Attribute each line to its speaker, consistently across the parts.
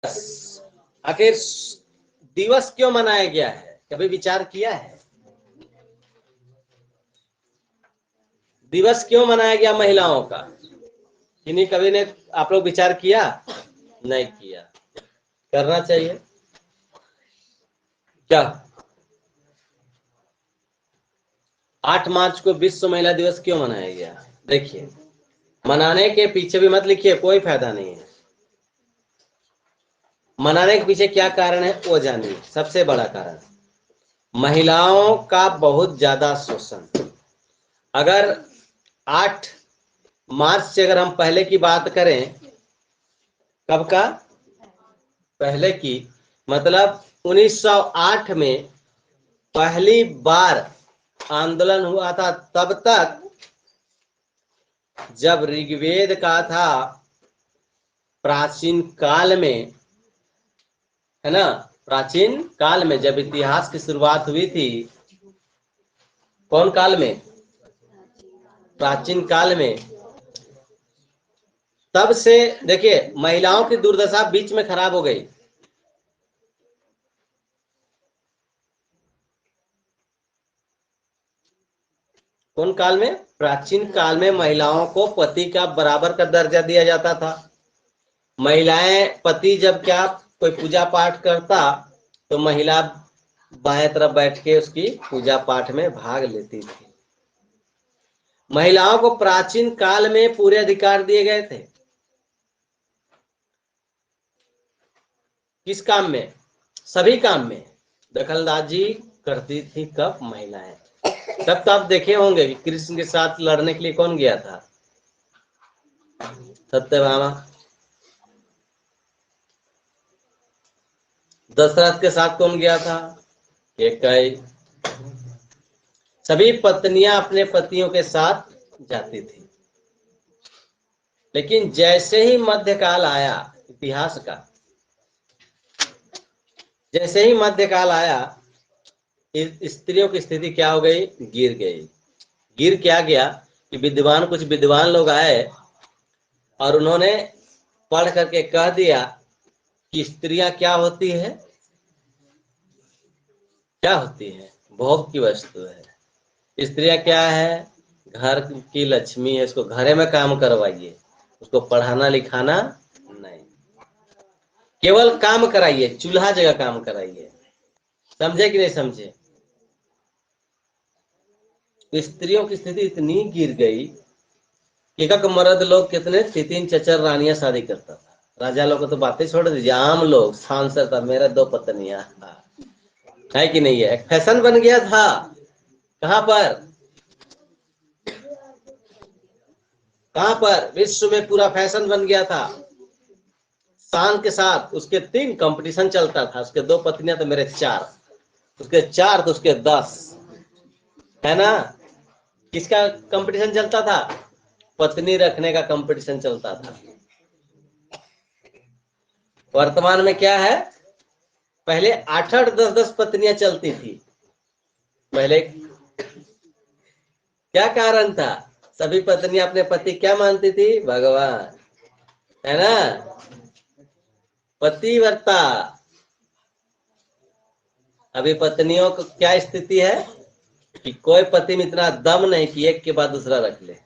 Speaker 1: आखिर दिवस क्यों मनाया गया है, कभी विचार किया है? दिवस क्यों मनाया गया महिलाओं का? किन्हीं कभी ने आप लोग विचार किया? नहीं किया। करना चाहिए क्या? 8 मार्च को विश्व महिला दिवस क्यों मनाया गया? देखिए, मनाने के पीछे भी मत लिखिए, कोई फायदा नहीं है। मनाने के पीछे क्या कारण है वो जानिए। सबसे बड़ा कारण, महिलाओं का बहुत ज्यादा शोषण। अगर 8 मार्च से अगर हम पहले की बात करें, कब का पहले की, मतलब 1908 में पहली बार आंदोलन हुआ था, तब तक जब ऋग्वेद का था प्राचीन काल में, है ना, प्राचीन काल में जब इतिहास की शुरुआत हुई थी, कौन काल में? प्राचीन काल में। तब से देखिए महिलाओं की दुर्दशा बीच में खराब हो गई। कौन काल में? प्राचीन काल में महिलाओं को पति का बराबर का दर्जा दिया जाता था। महिलाएं, पति जब क्या कोई पूजा पाठ करता तो महिला बाएं तरफ बैठ के उसकी पूजा पाठ में भाग लेती थी। महिलाओं को प्राचीन काल में पूरे अधिकार दिए गए थे। किस काम में? सभी काम में दखलंदाजी करती थी। कब? महिलाएं। तब तो आप देखे होंगे कि कृष्ण के साथ लड़ने के लिए कौन गया था? सत्यभामा। दशरथ के साथ कौन गया था? कैकेयी। सभी पत्नियां अपने पतियों के साथ जाती थी। लेकिन जैसे ही मध्यकाल आया, इतिहास का जैसे ही मध्यकाल आया, स्त्रियों की स्थिति क्या हो गई? गिर गई। गिर क्या गया कि कुछ विद्वान लोग आए और उन्होंने पढ़ करके कह दिया कि स्त्रियां क्या होती है? क्या होती है? भोग की वस्तु है। स्त्रियां क्या है? घर की लक्ष्मी है। इसको घरे में काम करवाइए, उसको पढ़ाना लिखाना नहीं, केवल काम कराइए, चूल्हा जगह काम कराइए। समझे कि नहीं समझे? स्त्रियों की स्थिति इतनी गिर गई कि एक मर्द लोग कितने 3 चचर रानियां शादी करता था। राजा लोग को तो बातें छोड़ दीजिए, आम लोग सांसद था, मेरे 2 पत्नियां है कि नहीं है? फैशन बन गया था। कहां पर? कहां पर? विश्व में पूरा फैशन बन गया था। शान के साथ उसके 3 कंपटीशन चलता था। उसके 2 पत्नियां तो मेरे 4, उसके 4 तो उसके 10, है ना? किसका कंपटीशन चलता था? पत्नी रखने का कंपटीशन चलता था। वर्तमान में क्या है? पहले 8-8 10-10 पत्नियां चलती थी। पहले क्या कारण था? सभी पत्नियां अपने पति क्या मानती थी? भगवान, है ना? पतिव्रता। अभी पत्नियों को क्या स्थिति है कि कोई पति में इतना दम नहीं कि एक के बाद दूसरा रख ले।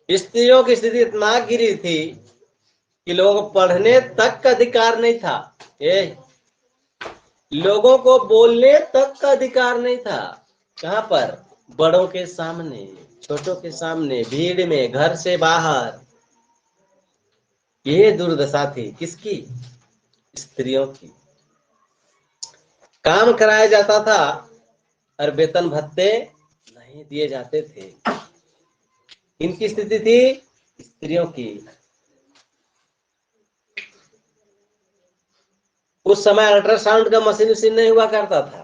Speaker 1: स्त्रियों की स्थिति इतना गिरी थी कि लोगों को पढ़ने तक का अधिकार नहीं था। लोगों को बोलने तक का अधिकार नहीं था। कहां पर? बड़ों के सामने, छोटों के सामने, भीड़ में, घर से बाहर। ये दुर्दशा थी किसकी? स्त्रियों की। काम कराया जाता था और वेतन भत्ते नहीं दिए जाते थे। इनकी स्थिति थी स्त्रियों की। उस समय अल्ट्रासाउंड का मशीन नहीं हुआ करता था।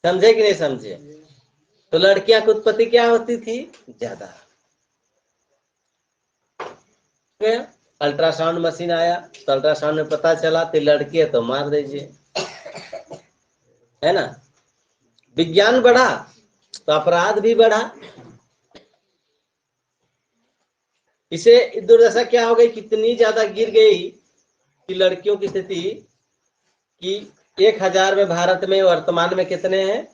Speaker 1: समझे कि नहीं समझे? तो लड़कियां की उत्पत्ति क्या होती थी? ज्यादा। अल्ट्रासाउंड मशीन आया तो अल्ट्रासाउंड में पता चला तो लड़की है तो मार दीजिए, है ना? विज्ञान बढ़ा तो अपराध भी बढ़ा। इसे दुर्दशा क्या हो गई, कितनी ज्यादा गिर गई कि लड़कियों की स्थिति कि 1000 में भारत में वर्तमान में कितने हैं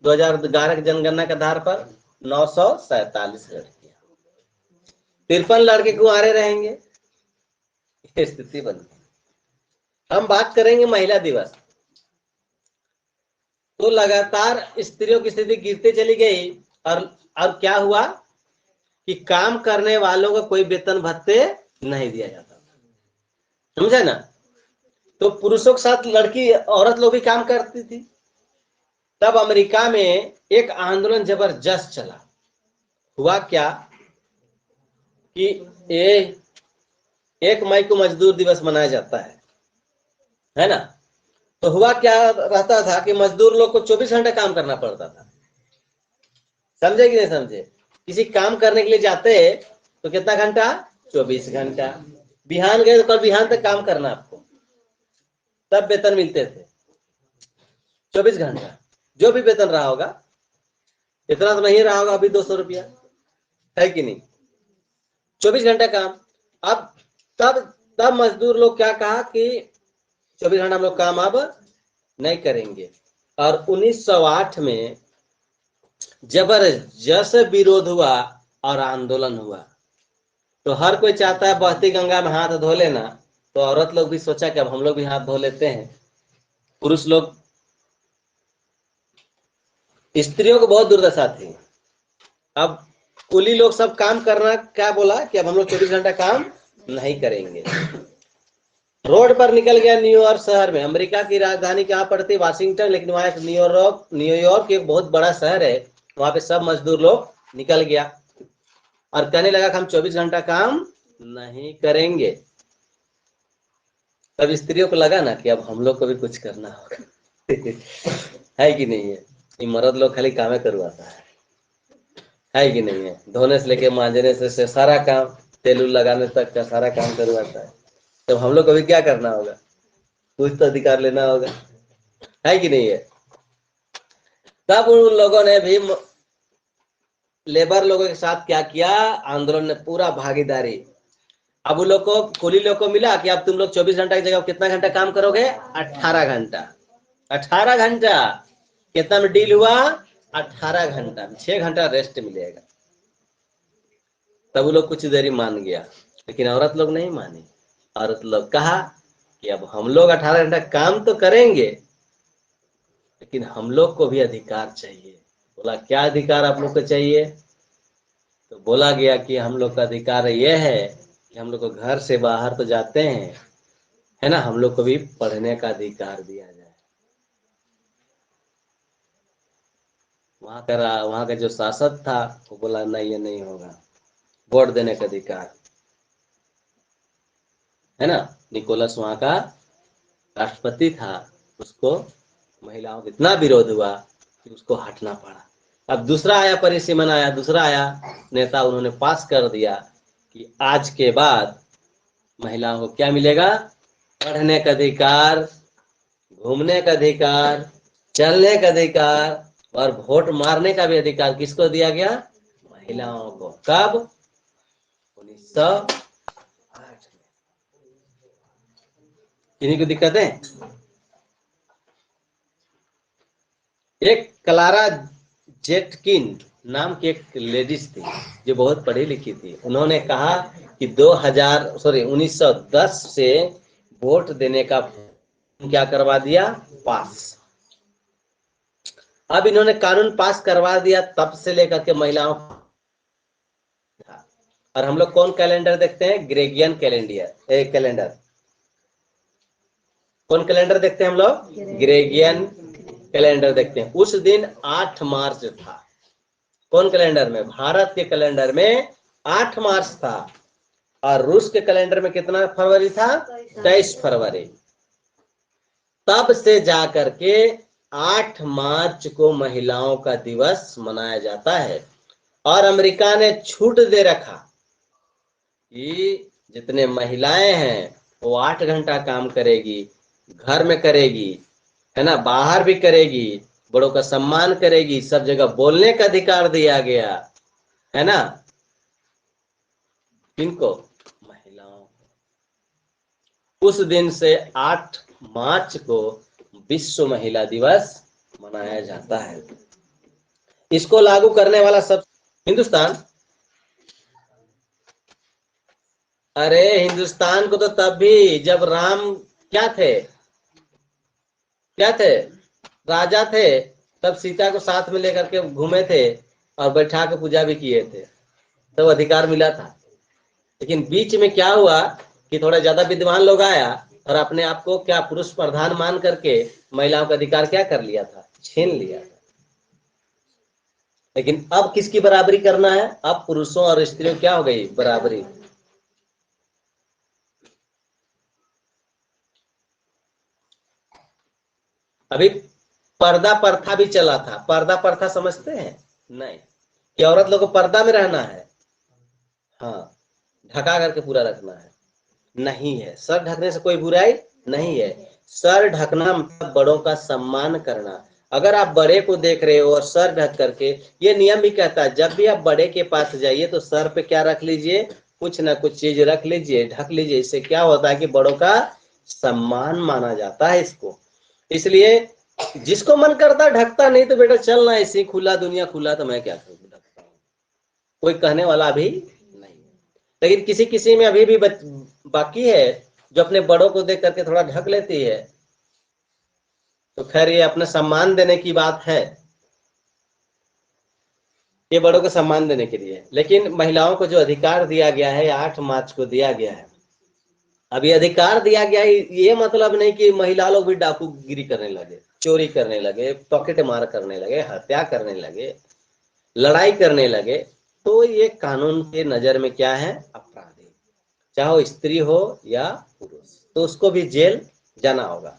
Speaker 1: 2011 की जनगणना के आधार पर 947 लड़कियां, 53 लड़के कुंवारे रहेंगे। ये स्थिति बन गई। हम बात करेंगे महिला दिवस, तो लगातार स्त्रियों की स्थिति गिरती चली गई और क्या हुआ कि काम करने वालों को कोई वेतन भत्ते नहीं दिया जाता, समझे ना। तो पुरुषों के साथ लड़की औरत लोग भी काम करती थी। तब अमेरिका में एक आंदोलन जबरदस्त चला। हुआ क्या कि ये 1 मई को मजदूर दिवस मनाया जाता है ना। तो हुआ क्या रहता था कि मजदूर लोग को 24 घंटे काम करना पड़ता था, समझे कि नहीं समझे। किसी काम करने के लिए जाते तो कितना घंटा, 24 घंटा। बिहान गए तो कल बिहान तक काम करना आपको, तब वेतन मिलते थे 24 घंटा। जो भी वेतन रहा होगा, इतना तो नहीं रहा होगा अभी 200 रुपया, है कि नहीं। 24 घंटा काम। अब तब तब मजदूर लोग क्या कहा कि 24 घंटा हम लोग काम अब नहीं करेंगे। और 1908 में जबरदस्त विरोध हुआ और आंदोलन हुआ। तो हर कोई चाहता है बहती गंगा में हाथ धो लेना, तो औरत लोग भी सोचा कि अब हम लोग भी हाथ धो लेते हैं। पुरुष लोग, स्त्रियों को बहुत दुर्दशा थी। अब कुली लोग सब काम करना क्या बोला कि अब हम लोग 24 घंटा काम नहीं करेंगे। रोड पर निकल गया न्यूयॉर्क शहर में। अमेरिका की राजधानी कहाँ पड़ती है, वाशिंगटन, लेकिन वहां एक न्यूयॉर्क एक बहुत बड़ा शहर है। वहां पे सब मजदूर लोग निकल गया और कहने लगा कि हम 24 घंटा काम नहीं करेंगे। तब स्त्रियों को लगा ना कि अब हम लोग को भी कुछ करना होगा है कि नहीं है। ये मर्द लोग खाली कामे करवाता है कि नहीं है। धोने से लेके मांजने से सारा काम, तेल लगाने तक का सारा काम करवाता है। तो हम लोग को भी क्या करना होगा, कुछ तो अधिकार लेना होगा, है कि नहीं है। तब उन लोगों ने भी लेबर लोगों के साथ क्या किया, आंदोलन ने पूरा भागीदारी। अब उन लोग को, कुली लोग को मिला कि अब तुम लोग 24 घंटा की जगह कितना घंटा काम करोगे, 18 घंटा। 18 घंटा कितना में डील हुआ, 18 घंटा, 6 घंटा रेस्ट मिलेगा। तब वो लोग कुछ देरी मान गया, लेकिन औरत लोग नहीं मानी। औरत लोग कहा कि अब हम लोग 18 घंटा काम तो करेंगे, लेकिन हम लोग को भी अधिकार चाहिए। बोला क्या अधिकार आप लोग को चाहिए, तो बोला गया कि हम लोग का अधिकार यह है कि हम लोग को घर से बाहर तो जाते हैं, है ना, हम लोग को भी पढ़ने का अधिकार दिया जाए। वहां का जो शासक था वो बोला नहीं, ये नहीं होगा। वोट देने का अधिकार, है ना। निकोलस वहां का राष्ट्रपति था, उसको महिलाओं का इतना विरोध हुआ कि उसको हटना पड़ा। अब दूसरा आया परिसीमन, आया दूसरा आया नेता, उन्होंने पास कर दिया कि आज के बाद महिलाओं को क्या मिलेगा, पढ़ने का अधिकार, घूमने का अधिकार, चलने का अधिकार और वोट मारने का भी अधिकार किसको दिया गया, महिलाओं को। कब, 1908 में। किन्हीं को दिक्कत है। एक क्लारा जेटकिन नाम की एक लेडीज थी जो बहुत पढ़ी लिखी थी। उन्होंने कहा कि 1910 से वोट देने का क्या करवा दिया, पास। अब इन्होंने कानून पास करवा दिया, तब से लेकर के महिलाओं था। और हम लोग कौन कैलेंडर देखते हैं, ग्रेगियन कैलेंडर। कौन कैलेंडर देखते हैं हम लोग, ग्रेगियन कैलेंडर देखते हैं। उस दिन 8 मार्च था। कौन कैलेंडर में, भारत के कैलेंडर में 8 मार्च था। और रूस के कैलेंडर में कितना फरवरी था, 23 फरवरी। तब से जाकर के 8 मार्च को महिलाओं का दिवस मनाया जाता है। और अमेरिका ने छूट दे रखा कि जितने महिलाएं हैं वो 8 घंटा काम करेगी, घर में करेगी, है ना, बाहर भी करेगी, बड़ों का सम्मान करेगी, सब जगह बोलने का अधिकार दिया गया, है ना। किनको? महिलाओं। उस दिन से 8 मार्च को विश्व महिला दिवस मनाया जाता है। इसको लागू करने वाला सब हिंदुस्तान। अरे हिंदुस्तान को तो तब भी जब राम क्या थे, क्या थे, राजा थे, तब सीता को साथ में लेकर के घूमे थे और बैठा के पूजा भी किए थे, तब अधिकार मिला था। लेकिन बीच में क्या हुआ कि थोड़ा ज्यादा विद्वान लोग आया और अपने आप को क्या पुरुष प्रधान मान करके महिलाओं का अधिकार क्या कर लिया था, छीन लिया था। लेकिन अब किसकी बराबरी करना है? अब पुरुषों और स्त्रियों क्या हो गई? बराबरी। अभी पर्दा प्रथा भी चला था। पर्दा प्रथा समझते हैं? नहीं, कि औरत लोग को पर्दा में रहना है। हाँ, ढका करके पूरा रखना है, नहीं है। सर ढकने से कोई बुराई नहीं है। सर ढकना मतलब बड़ों का सम्मान करना। अगर आप बड़े को देख रहे हो और सर ढक करके, ये नियम भी कहता है जब भी आप बड़े के पास जाइए तो सर पे क्या रख लीजिए? कुछ ना कुछ चीज रख लीजिए, ढक लीजिए। इससे क्या होता है कि बड़ों का सम्मान माना जाता है इसको। इसलिए जिसको मन करता है ढकता, नहीं तो बेटा चलना ऐसे खुला, दुनिया खुला, तो मैं क्या करूँ, ढकता हूँ, कोई कहने वाला भी नहीं। लेकिन किसी किसी में अभी भी बाकी है जो अपने बड़ों को देख करके थोड़ा ढक लेती है। तो खैर ये अपने सम्मान देने की बात है, ये बड़ों को सम्मान देने के लिए। लेकिन महिलाओं को जो अधिकार दिया गया है 8 मार्च को दिया गया है। अब ये अधिकार दिया गया है, ये मतलब नहीं कि महिला लोग भी डाकूगिरी करने लगे, चोरी करने लगे, पॉकेट मार करने लगे, हत्या करने लगे, लड़ाई करने लगे। तो ये कानून के नजर में क्या है? अपराधी, चाहे वो स्त्री हो या पुरुष, तो उसको भी जेल जाना होगा।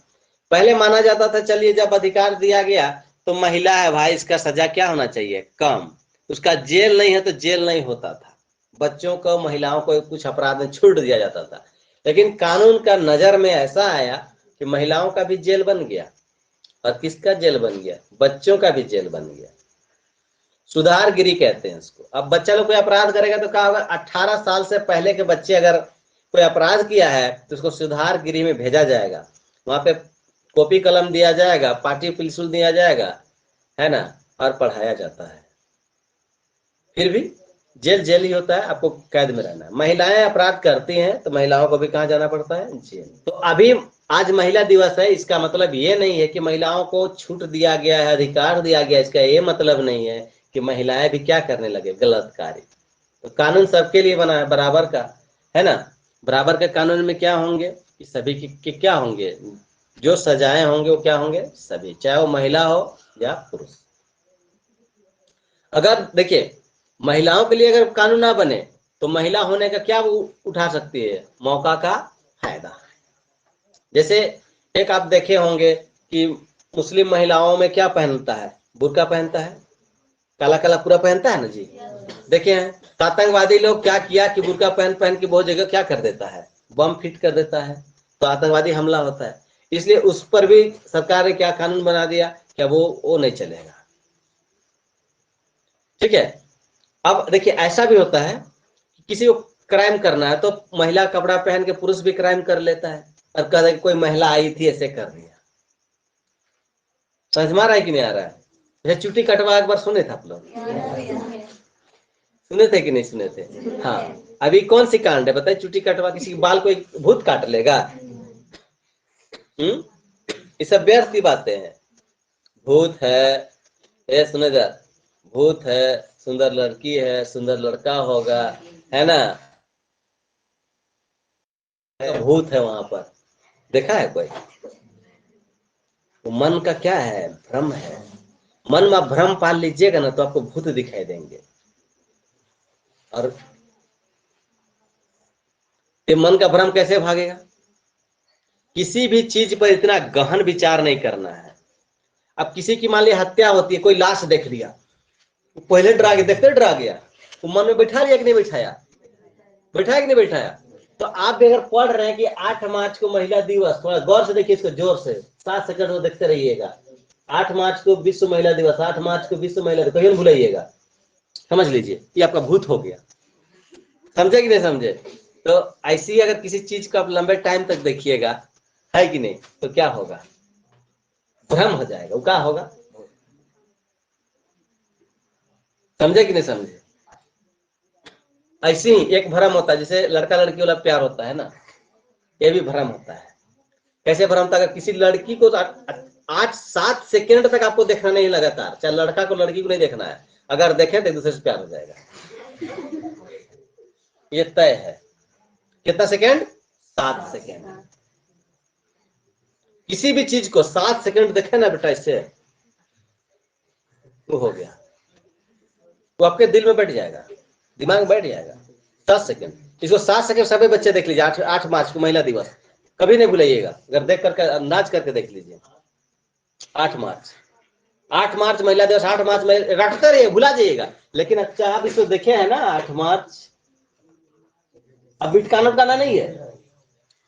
Speaker 1: पहले माना जाता था चलिए जब अधिकार दिया गया तो महिला है भाई, इसका सजा क्या होना चाहिए? कम। उसका जेल नहीं है तो जेल नहीं होता था। बच्चों को, महिलाओं को कुछ अपराध में छूट दिया जाता था। लेकिन कानून का नजर में ऐसा आया कि महिलाओं का भी जेल बन गया। और किसका जेल बन गया? बच्चों का भी जेल बन गया। सुधारगिरी कहते हैं इसको। अब बच्चा लोग कोई अपराध करेगा तो क्या होगा? 18 साल से पहले के बच्चे अगर कोई अपराध किया है तो उसको सुधारगिरी में भेजा जाएगा। वहां पे कॉपी कलम दिया जाएगा, पाटी पेंसिल दिया जाएगा, है ना, और पढ़ाया जाता है। फिर भी जेल जेल ही होता है, आपको कैद में रहना है। महिलाएं अपराध करती हैं तो महिलाओं को भी कहाँ जाना पड़ता है? जेल। तो अभी आज महिला दिवस है, इसका मतलब ये नहीं है कि महिलाओं को छूट दिया गया है, अधिकार दिया गया, इसका ये मतलब नहीं है कि महिलाएं भी क्या करने लगे? गलत कार्य। तो कानून सबके लिए बना है, बराबर का, है ना। बराबर के कानून में क्या होंगे कि सभी के क्या होंगे? जो सजाएं होंगे वो क्या होंगे? सभी, चाहे वो महिला हो या पुरुष। अगर देखिए महिलाओं के लिए अगर कानून ना बने तो महिला होने का क्या वो उठा सकती है? मौका का फायदा। जैसे एक आप देखे होंगे कि मुस्लिम महिलाओं में क्या पहनता है? बुर्का पहनता है, काला काला पूरा पहनता है ना जी। देखे हैं तो आतंकवादी लोग क्या किया कि बुर्का पहन पहन के बहुत जगह क्या कर देता है? बम फिट कर देता है, तो आतंकवादी हमला होता है। इसलिए उस पर भी सरकार ने क्या कानून बना दिया कि वो नहीं चलेगा। ठीक है। अब देखिए ऐसा भी होता है कि किसी को क्राइम करना है तो महिला कपड़ा पहन के पुरुष भी क्राइम कर लेता है और कहता है कि कोई महिला आई थी ऐसे कर दिया। समझ में आ रहा है कि नहीं आ रहा है? ये चुटी कटवा एक बार सुने थे आप लोग? सुने थे कि नहीं सुने थे? हाँ। अभी कौन सी कांड है बताइए? चुटी कटवा किसी के बाल को एक भूत काट लेगा? ये सब व्यर्थ की बातें हैं। भूत है, ये सुने जा, भूत है, सुंदर लड़की है, सुंदर लड़का होगा, है ना, भूत है वहां पर। देखा है कोई? वो मन का क्या है? भ्रम है। मन में भ्रम पाल लीजिएगा ना तो आपको भूत दिखाई देंगे। और ये मन का भ्रम कैसे भागेगा? किसी भी चीज पर इतना गहन विचार नहीं करना है। अब किसी की मान ली हत्या होती है, कोई लाश देख लिया, पहले डरा गया, देखते डरा गया, तो मन में बैठा लिया कि नहीं बैठाया? बैठाया कि नहीं बैठाया? तो आप भी अगर पढ़ रहे हैं कि 8 मार्च को महिला दिवस, थोड़ा गौर से देखिए इसको, जोर से 7 सेकंड में देखते रहिएगा। 8 मार्च को विश्व महिला दिवस, 8 मार्च को विश्व महिला दिवस, कहीं भूलाइएगा। समझ लीजिए ये आपका भूत हो गया। समझे कि नहीं समझे? तो ऐसी अगर किसी चीज को आप लंबे टाइम तक देखिएगा, है कि नहीं, तो क्या होगा? भ्रम हो जाएगा। वो क्या होगा? समझे कि नहीं समझे? ऐसे ही एक भ्रम होता है, जैसे लड़का लड़की वाला प्यार होता है ना, ये भी भ्रम होता है। कैसे भ्रम होता है? अगर किसी लड़की को 8-7 सेकेंड तक आपको देखना नहीं लगातार, चाहे लड़का को लड़की को नहीं देखना है, अगर देखें तो एक दूसरे से प्यार हो जाएगा, ये तय है। कितना सेकेंड? 7 सेकेंड। किसी भी चीज को 7 सेकेंड देखे ना बेटा, इससे वो हो गया, वो आपके दिल में बैठ जाएगा, दिमाग में बैठ जाएगा। 7 सेकेंड, इसको 7 सेकेंड सभी बच्चे देख लीजिए। 8 मार्च को महिला दिवस कभी नहीं भूलिएगा, अगर देख करके अंदाज करके देख लीजिए। 8 मार्च, 8 मार्च महिला दिवस, 8 मार्च में रटते रहिए, भुला जाइएगा। लेकिन अच्छा आप इसको देखे है ना 8 मार्च, अब बिटकाना उटकाना नहीं है।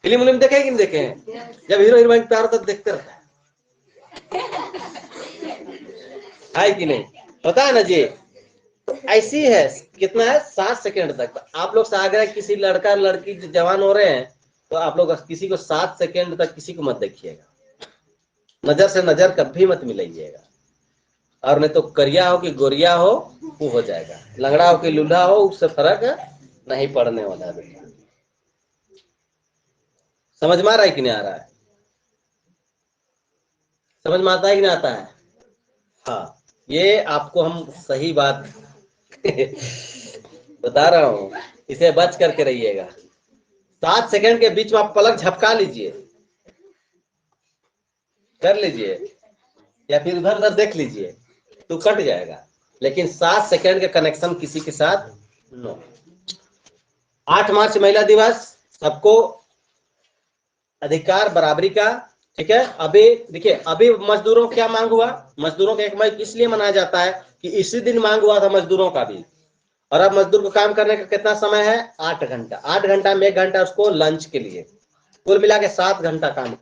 Speaker 1: फिल्म उलिम देखे कि नहीं देखे हैं? जब हीरो हीरोइन प्यार होता है देखते रहता है कि नहीं? पता है ना जी? ऐसी है, कितना है? 7 सेकेंड तक। आप लोग से आग्रह, किसी लड़का लड़की जवान हो रहे हैं तो आप लोग किसी को 7 सेकेंड तक किसी को मत देखिएगा, नजर से नजर कभी मत मिलाइएगा। और नहीं तो करिया हो कि गोरिया हो, वो हो जाएगा। लंगड़ा हो कि लूल्हा हो, उससे फर्क नहीं पड़ने वाला बेटा। समझ में आ रहा है कि नहीं आ रहा है? समझ में आता है कि नहीं आता है? हाँ, ये आपको हम सही बात बता रहा हूं, इसे बच करके रहिएगा। 7 सेकेंड के बीच में आप पलक झपका लीजिए, कर लीजिए, या फिर उधर उधर देख लीजिए तो कट जाएगा। लेकिन 7 सेकेंड के कनेक्शन किसी के साथ नो। 8 मार्च महिला दिवस, सबको अधिकार बराबरी का, ठीक है। अभी देखिए, अभी मजदूरों क्या मांग हुआ? मजदूरों का 1 मई इसलिए मनाया जाता है कि इसी दिन मांग हुआ था मजदूरों का भी। और अब मजदूर को काम करने का कितना समय है? 8 घंटा। 8 घंटा में 1 घंटा उसको लंच के लिए, कुल मिला के 7 घंटा काम